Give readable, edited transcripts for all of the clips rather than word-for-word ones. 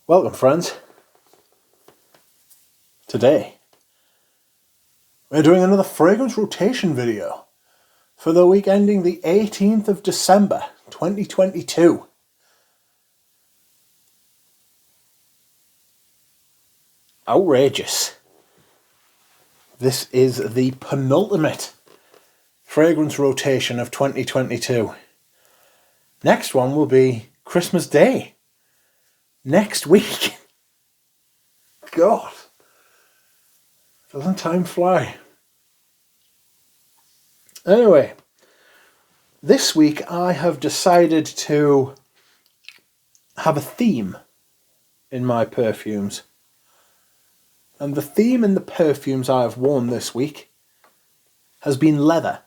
Welcome, friends. Today, we're doing another fragrance rotation video for the week ending the 18th of December, 2022. Outrageous. This is the penultimate fragrance rotation of 2022. Next one will be Christmas Day. Next week. God. Doesn't time fly? Anyway, this week I have decided to have a theme in my perfumes. And the theme in the perfumes I have worn this week has been leather.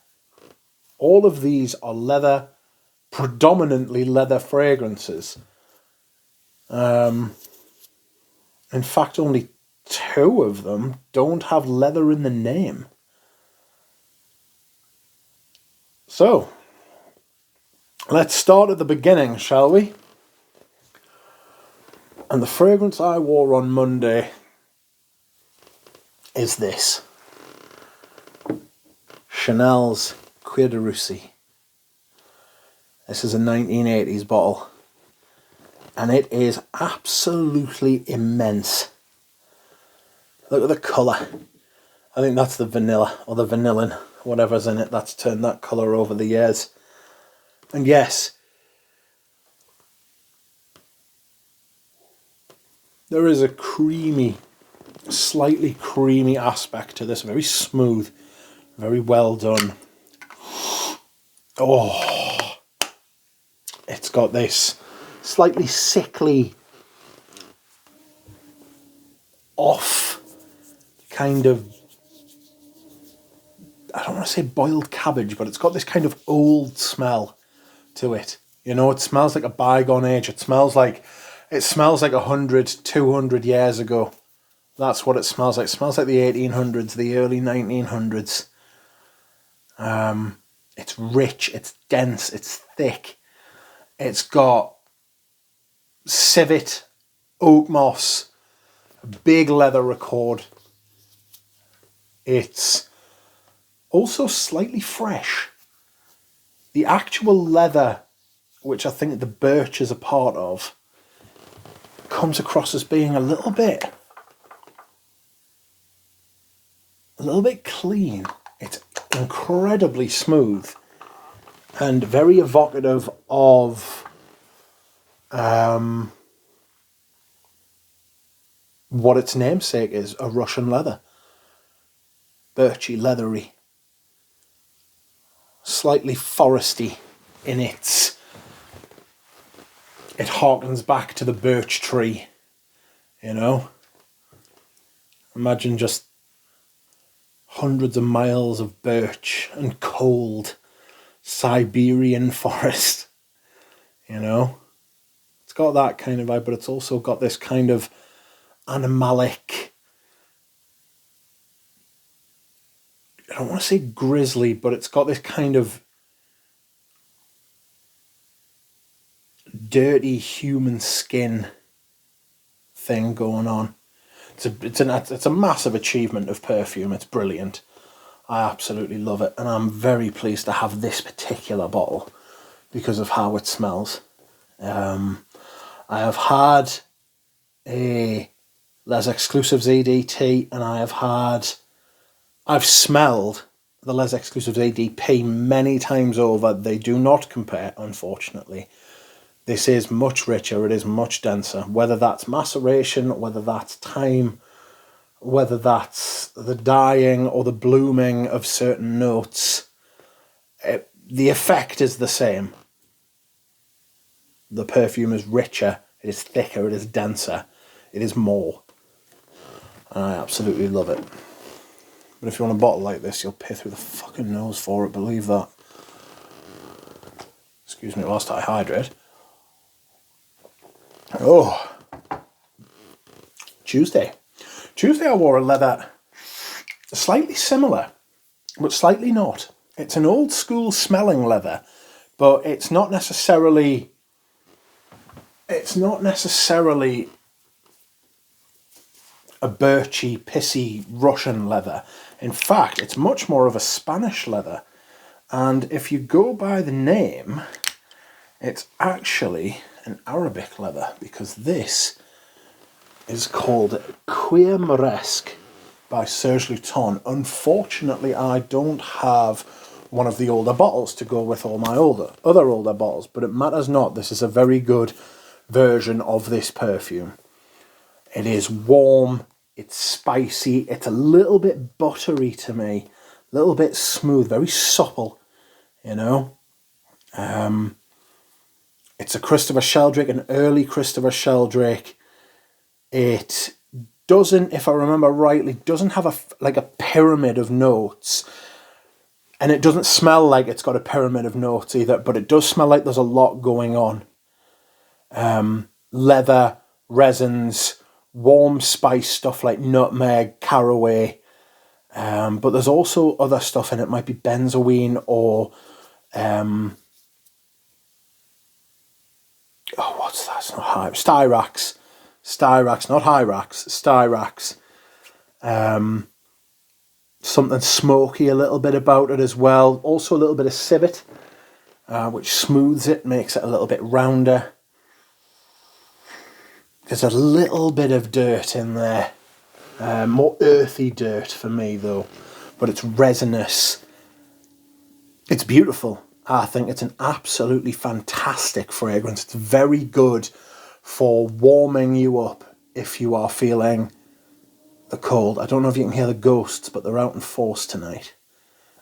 All of these are leather, predominantly leather fragrances. In fact, only 2 of them don't have leather in the name. So, let's start at the beginning, shall we? And the fragrance I wore on Monday is this. Chanel's Cuir de Russie. This is a 1980s bottle. And it is absolutely immense. Look at the colour. I think that's the vanilla, or the vanillin, whatever's in it, that's turned that colour over the years. And yes, there is a creamy, slightly creamy aspect to this. Very smooth, very well done. Oh, it's got this slightly sickly, off kind of, I don't want to say boiled cabbage, but it's got this kind of old smell to it. You know, it smells like a bygone age. It smells like 100, 200 years ago. That's what it smells like. It smells like the 1800s, the early 1900s. It's rich, it's dense, it's thick. It's got civet, oak moss, a big leather record. It's also slightly fresh. The actual leather, which I think the birch is a part of, comes across as being a little bit clean. It's incredibly smooth and very evocative of what its namesake is, a Russian leather. Birchy, leathery, slightly foresty in its. It harkens back to the birch tree, you know. Imagine just hundreds of miles of birch and cold Siberian forest, you know. It's got that kind of vibe, but it's also got this kind of animalic, I don't want to say grisly, but it's got this kind of dirty human skin thing going on. It's a massive achievement of perfume. It's brilliant. I absolutely love it, and I'm very pleased to have this particular bottle because of how it smells. I have had a Les Exclusives EDT, and I've smelled the Les Exclusives ADP many times over. They do not compare, unfortunately. This is much richer, it is much denser. Whether that's maceration, whether that's time, whether that's the dying or the blooming of certain notes, the effect is the same. The perfume is richer, it is thicker, it is denser, it is more. And I absolutely love it. But if you want a bottle like this, you'll pay through the fucking nose for it, believe that. Excuse me whilst I hydrate. Oh. Tuesday I wore a leather slightly similar, but slightly not. It's an old school smelling leather, but it's not necessarily a birchy, pissy Russian leather. In fact, it's much more of a Spanish leather. And if you go by the name, it's actually an Arabic leather, because this is called Cuir by Serge Lutens. Unfortunately, I don't have one of the older bottles to go with all my other older bottles, but it matters not. This is a very good version of this perfume. It is warm, it's spicy, it's a little bit buttery to me, a little bit smooth, very supple, you know. It's a Christopher Sheldrake, an early Christopher Sheldrake. It doesn't, if I remember rightly, doesn't have a pyramid of notes. And it doesn't smell like it's got a pyramid of notes either, but it does smell like there's a lot going on. Leather, resins, warm spice stuff like nutmeg, caraway. But there's also other stuff in it. It might be benzoin or... what's that? It's not high. Styrax, not Hyrax. Styrax. Something smoky a little bit about it as well. Also a little bit of civet, which smooths it, makes it a little bit rounder. There's a little bit of dirt in there. More earthy dirt for me though. But it's resinous. It's beautiful. I think it's an absolutely fantastic fragrance. It's very good for warming you up if you are feeling the cold. I don't know if you can hear the ghosts, but they're out in force tonight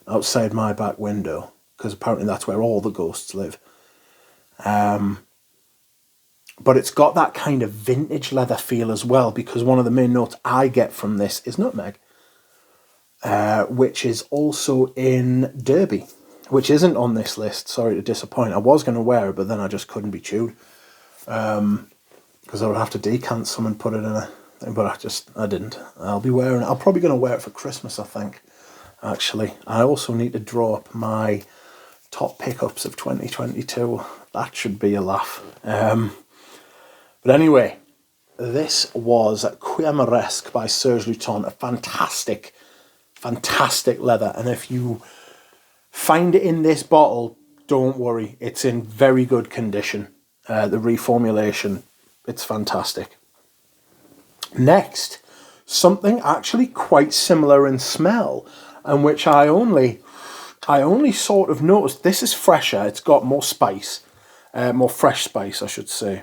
outside my back window, because apparently that's where all the ghosts live. But it's got that kind of vintage leather feel as well, because one of the main notes I get from this is nutmeg, which is also in Derby, which isn't on this list. Sorry to disappoint. I was going to wear it, but then I just couldn't be chewed, because I would have to decant some and put it in a thing, but I didn't. I'll be wearing it. I'm probably going to wear it for Christmas, I think, actually. I also need to draw up my top pickups of 2022. That should be a laugh. But anyway, this was Cuir by Serge Lutens, a fantastic, fantastic leather. And if you find it in this bottle, don't worry, it's in very good condition. The reformulation, it's fantastic. Next, something actually quite similar in smell, and which I only sort of noticed. This is fresher. It's got more spice, more fresh spice, I should say.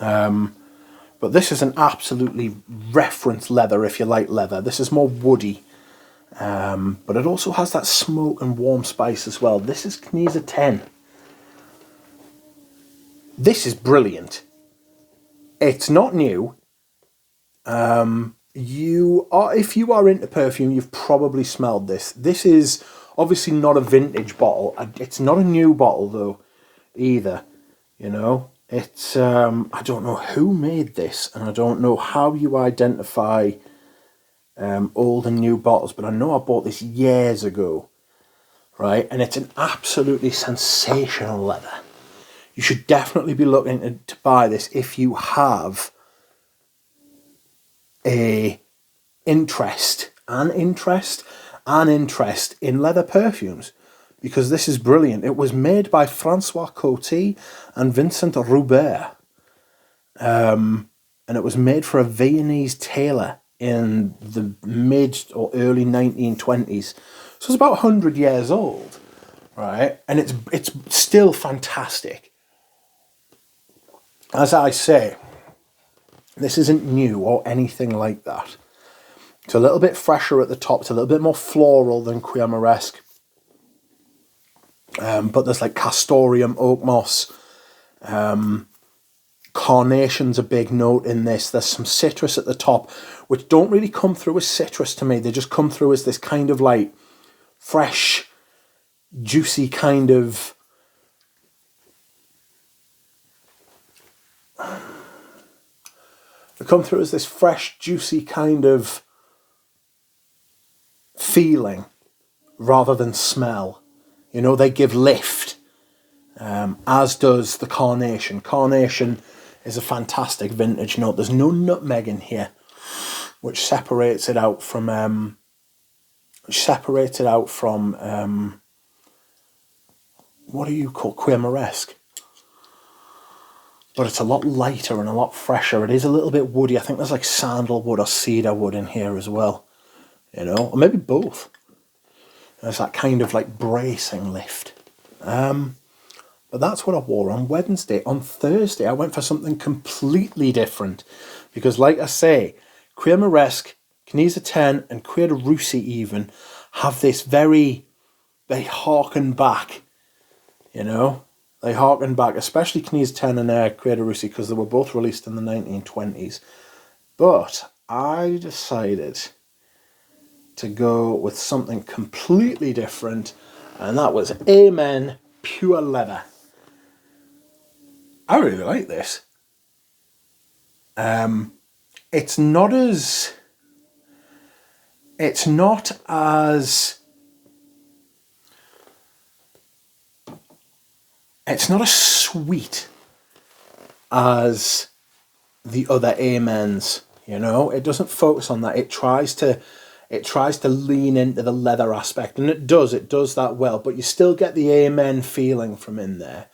But this is an absolutely reference leather if you like leather. This is more woody, but it also has that smoke and warm spice as well. This is Knize Ten. This is brilliant. It's not new. If you are into perfume, you've probably smelled this. This is obviously not a vintage bottle. It's not a new bottle though, either. You know, it's I don't know who made this, and I don't know how you identify old and new bottles, but I know I bought this years ago, right? And it's an absolutely sensational leather. You should definitely be looking to buy this if you have an interest in leather perfumes, because this is brilliant. It was made by Francois Coty and Vincent Roubert, and it was made for a Viennese tailor in the mid or early 1920s. So it's about 100 years old, right? And it's still fantastic. As I say, this isn't new or anything like that. It's a little bit fresher at the top. It's a little bit more floral than Cuir. But there's like castoreum, oak moss, carnation's a big note in this. There's some citrus at the top, which don't really come through as citrus to me. They just come through as this kind of like fresh, juicy kind of... They come through as this fresh, juicy kind of feeling rather than smell. You know, they give lift, as does the carnation. Carnation is a fantastic vintage note. There's no nutmeg in here. which separates it out from what do you call Cuir. But it's a lot lighter and a lot fresher. It is a little bit woody. I think there's like sandalwood or cedar wood in here as well, you know, or maybe both. There's that kind of like bracing lift. But that's what I wore on Wednesday. On Thursday, I went for something completely different because, like I say, Cuir, Knize Ten, and Cuir Russie even have this they harken back, you know? They harken back, especially Knize Ten and Cuir Russie, because they were both released in the 1920s. But I decided to go with something completely different, and that was Amen Pure Leather. I really like this. It's not as sweet as the other Amens, you know. It doesn't focus on that. It tries to lean into the leather aspect, and it does that well, but you still get the Amen feeling from in there.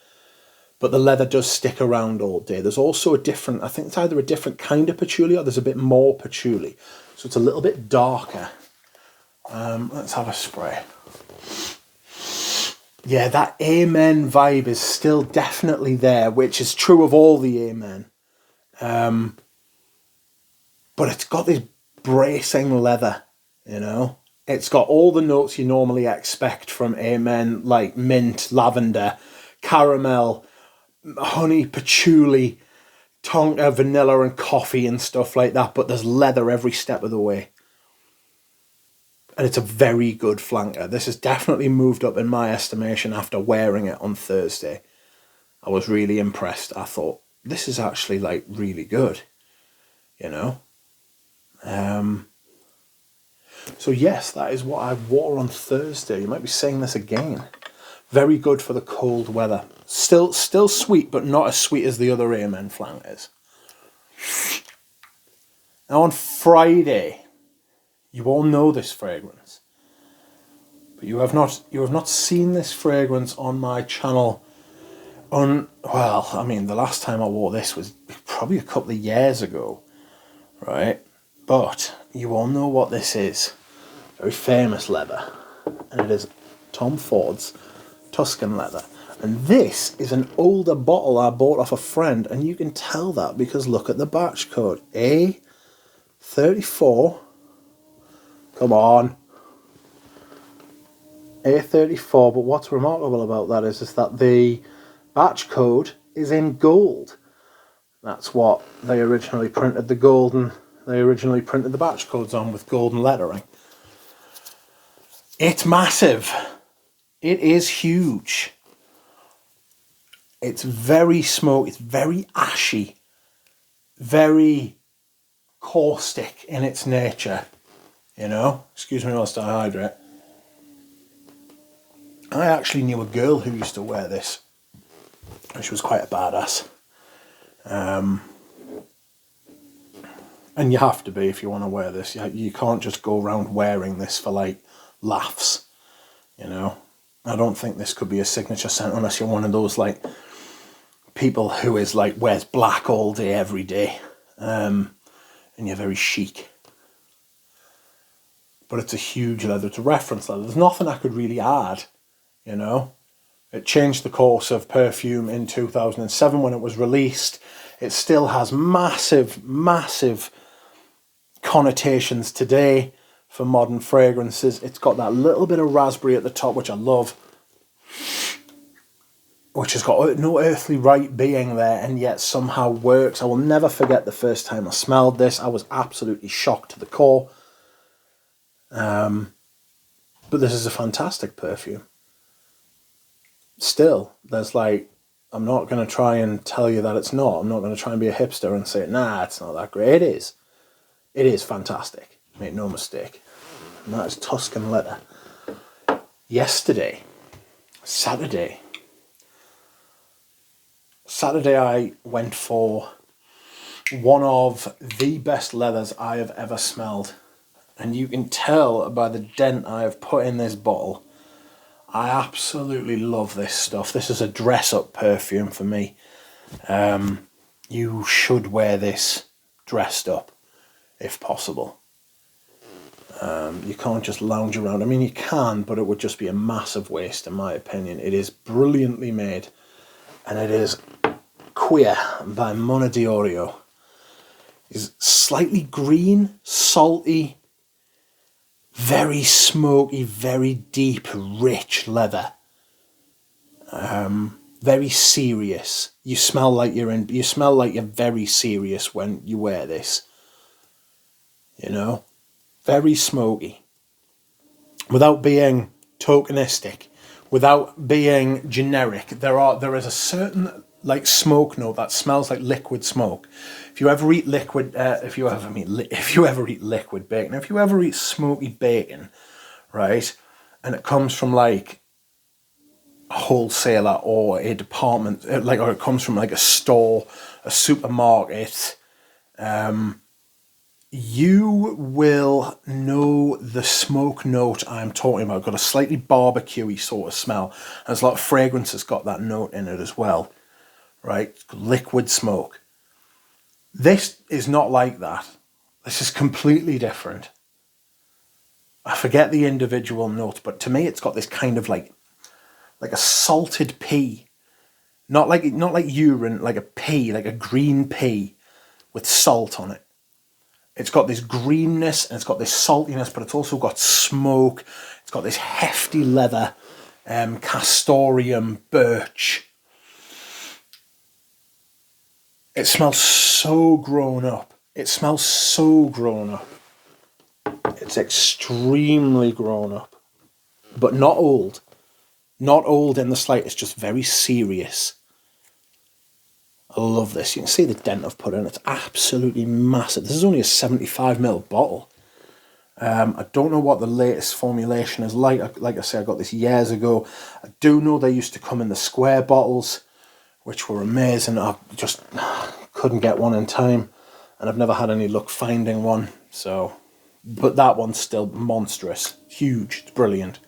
But the leather does stick around all day. There's also I think it's either a different kind of patchouli or there's a bit more patchouli. So it's a little bit darker. Let's have a spray. Yeah, that Amen vibe is still definitely there, which is true of all the Amen. But it's got this bracing leather, you know. It's got all the notes you normally expect from Amen, like mint, lavender, caramel, honey, patchouli, tonka, vanilla and coffee and stuff like that, but there's leather every step of the way. And it's a very good flanker. This has definitely moved up in my estimation after wearing it on Thursday. I was really impressed. I thought, this is actually like really good, you know. So yes, that is what I wore on Thursday. You might be saying this again. Very good for the cold weather. Still sweet, but not as sweet as the other Amen flankers. Now on Friday, you all know this fragrance, but you have not seen this fragrance on my channel. The last time I wore this was probably a couple of years ago, right? But you all know what this is. Very famous leather, and it is Tom Ford's Tuscan leather. And this is an older bottle I bought off a friend, and you can tell that because look at the batch code. A34. Come on. A34, but what's remarkable about that is that the batch code is in gold. That's what they originally printed the batch codes on, with golden lettering. It's massive. It is huge. It's very smoky, it's very ashy, very caustic in its nature, you know. Excuse me whilst I hydrate. I actually knew a girl who used to wear this. She was quite a badass. And you have to be if you want to wear this. You can't just go around wearing this for like laughs, you know. I don't think this could be a signature scent unless you're one of those like people who is like wears black all day every day, and you're very chic. But it's a huge leather. It's a reference leather. There's nothing I could really add, you know. It changed the course of perfume in 2007 when it was released. It still has massive connotations today for modern fragrances. It's got that little bit of raspberry at the top, which I love, which has got no earthly right being there and yet somehow works. I will never forget the first time I smelled this. I was absolutely shocked to the core. But this is a fantastic perfume. Still, there's like, I'm not going to try and tell you that it's not. I'm not going to try and be a hipster and say, nah, it's not that great. It is. It is fantastic. Make no mistake. And that is Tuscan leather. Saturday I went for one of the best leathers I have ever smelled. And you can tell by the dent I have put in this bottle. I absolutely love this stuff. This is a dress-up perfume for me. You should wear this dressed up, if possible. You can't just lounge around. I mean, you can, but it would just be a massive waste, in my opinion. It is brilliantly made, and it is Cuir by Orio. It's slightly green, salty, very smoky, very deep, rich leather. Very serious. You smell like you're very serious when you wear this. You know? Very smoky. Without being tokenistic, without being generic, there is a certain like smoke note that smells like liquid smoke. If you ever eat liquid, if you ever eat liquid bacon, if you ever eat smoky bacon, right, and it comes from like a wholesaler or a department, or it comes from like a store, a supermarket, you will know the smoke note I'm talking about. It's got a slightly barbecue-y sort of smell. There's a lot of fragrance that's got that note in it as well, right? Liquid smoke. This is not like that. This is completely different. I forget the individual notes, but to me it's got this kind of like a salted pea. Not like urine, like a pea, like a green pea with salt on it. It's got this greenness and it's got this saltiness, but it's also got smoke. It's got this hefty leather, castoreum, birch. It smells so grown up. It smells so grown up. It's extremely grown up, but not old. Not old in the slightest, just very serious. I love this. You can see the dent I've put in. It's absolutely massive. This is only a 75ml bottle. I don't know what the latest formulation is like. Like I say, I got this years ago. I do know they used to come in the square bottles, which were amazing. I just couldn't get one in time, and I've never had any luck finding one. So, but that one's still monstrous. Huge. It's brilliant.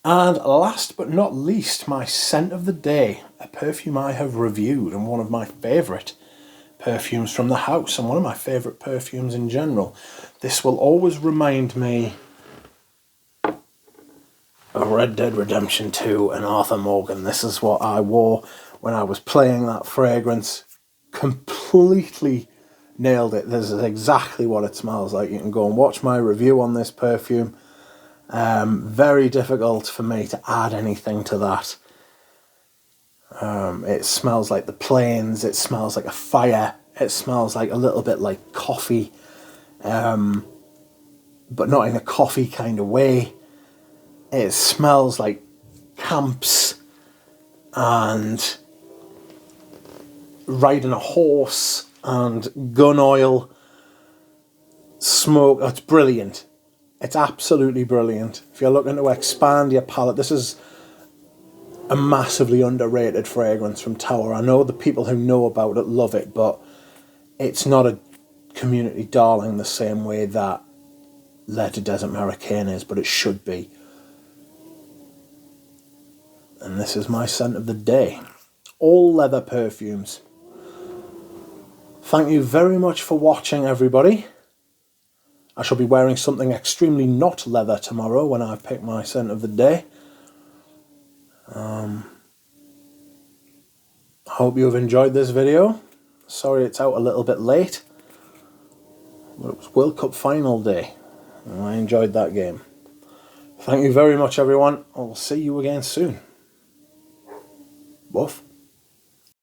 And last but not least, my scent of the day, a perfume I have reviewed and one of my favourite perfumes from the house and one of my favourite perfumes in general. This will always remind me of Red Dead Redemption 2 and Arthur Morgan. This is what I wore when I was playing that fragrance. Completely nailed it. This is exactly what it smells like. You can go and watch my review on this perfume. Very difficult for me to add anything to that. It smells like the plains, it smells like a fire, it smells like a little bit like coffee, but not in a coffee kind of way. It smells like camps and riding a horse and gun oil, smoke. Oh, it's brilliant. It's absolutely brilliant. If you're looking to expand your palette, this is a massively underrated fragrance from Tower. I know the people who know about it love it, but it's not a community darling the same way that Lettre des Américains is, but it should be. And this is my scent of the day. All leather perfumes. Thank you very much for watching, everybody. I shall be wearing something extremely not leather tomorrow when I pick my scent of the day. I hope you have enjoyed this video. Sorry it's out a little bit late, but it was World Cup final day and I enjoyed that game. Thank you very much, everyone. I'll see you again soon. Woof.